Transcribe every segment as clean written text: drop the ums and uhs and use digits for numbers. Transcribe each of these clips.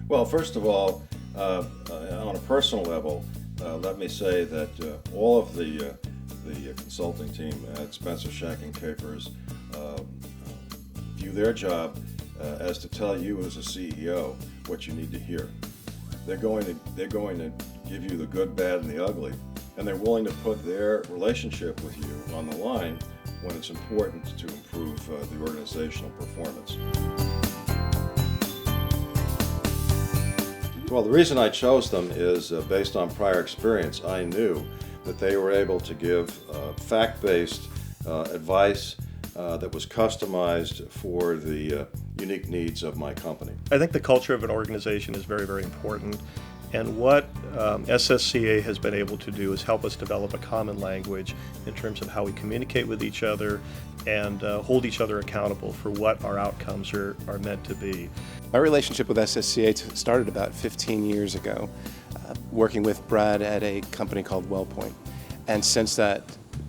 Well, first of all, on a personal level, let me say that all of the consulting team at Spencer, Shenk and Capers view their job as to tell you as a CEO what you need to hear. They're going to give you the good, bad, and the ugly, and they're willing to put their relationship with you on the line when it's important to improve the organizational performance. Well, the reason I chose them is based on prior experience. I knew that they were able to give fact-based advice that was customized for the unique needs of my company. I think the culture of an organization is very, very important. And what SSCA has been able to do is help us develop a common language in terms of how we communicate with each other and hold each other accountable for what our outcomes are meant to be. My relationship with SSCA started about 15 years ago, working with Brad at a company called WellPoint. And since that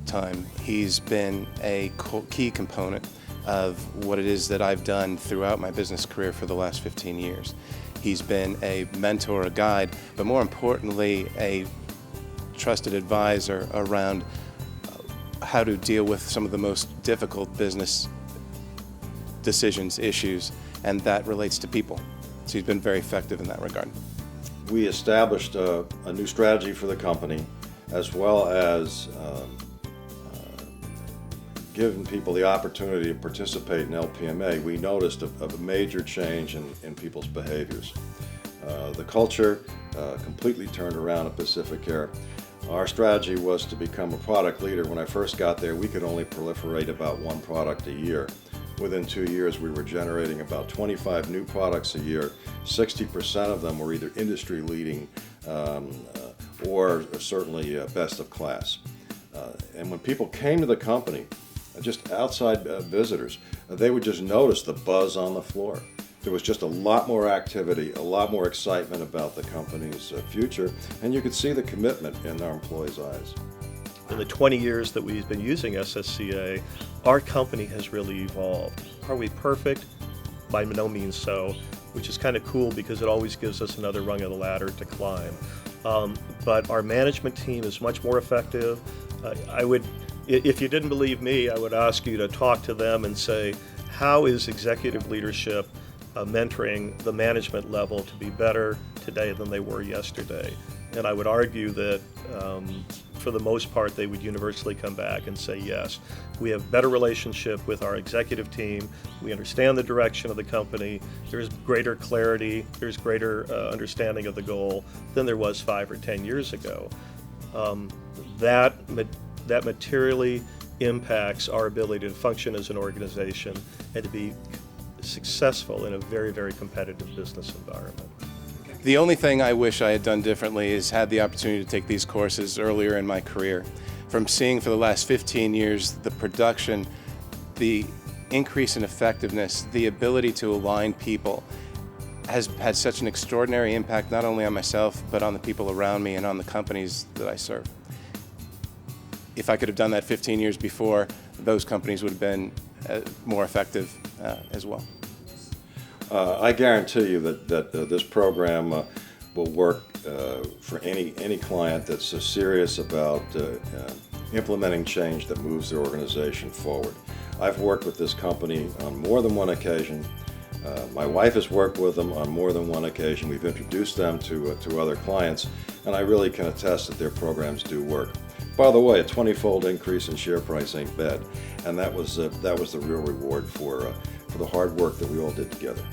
time, he's been a key component of what it is that I've done throughout my business career for the last 15 years. He's been a mentor, a guide, but more importantly, a trusted advisor around how to deal with some of the most difficult business decisions, issues, and that relates to people. So he's been very effective in that regard. We established a new strategy for the company, as well as giving people the opportunity to participate in LPMA. We noticed a major change in people's behaviors. The culture completely turned around at Pacific Air. Our strategy was to become a product leader. When I first got there, we could only proliferate about one product a year. Within 2 years, we were generating about 25 new products a year. 60% of them were either industry leading or certainly best of class. And when people came to the company, just outside visitors, they would just notice the buzz on the floor. There was just a lot more activity, a lot more excitement about the company's future, and you could see the commitment in our employees' eyes. In the 20 years that we've been using SSCA, our company has really evolved. Are we perfect? By no means so, which is kind of cool because it always gives us another rung of the ladder to climb. But our management team is much more effective. If you didn't believe me, I would ask you to talk to them and say, how is executive leadership mentoring the management level to be better today than they were yesterday? And I would argue that for the most part, they would universally come back and say, yes, we have better relationship with our executive team. We understand the direction of the company. There's greater clarity. There's greater understanding of the goal than there was 5 or 10 years ago. That materially impacts our ability to function as an organization and to be successful in a very, very competitive business environment. The only thing I wish I had done differently is had the opportunity to take these courses earlier in my career. From seeing for the last 15 years the production, the increase in effectiveness, the ability to align people has had such an extraordinary impact not only on myself but on the people around me and on the companies that I serve. If I could have done that 15 years before, those companies would have been more effective as well. I guarantee you that this program will work for any client that's serious about implementing change that moves their organization forward. I've worked with this company on more than one occasion. My wife has worked with them on more than one occasion. We've introduced them to other clients, and I really can attest that their programs do work. By the way, a 20-fold increase in share price ain't bad, and that was the real reward for the hard work that we all did together.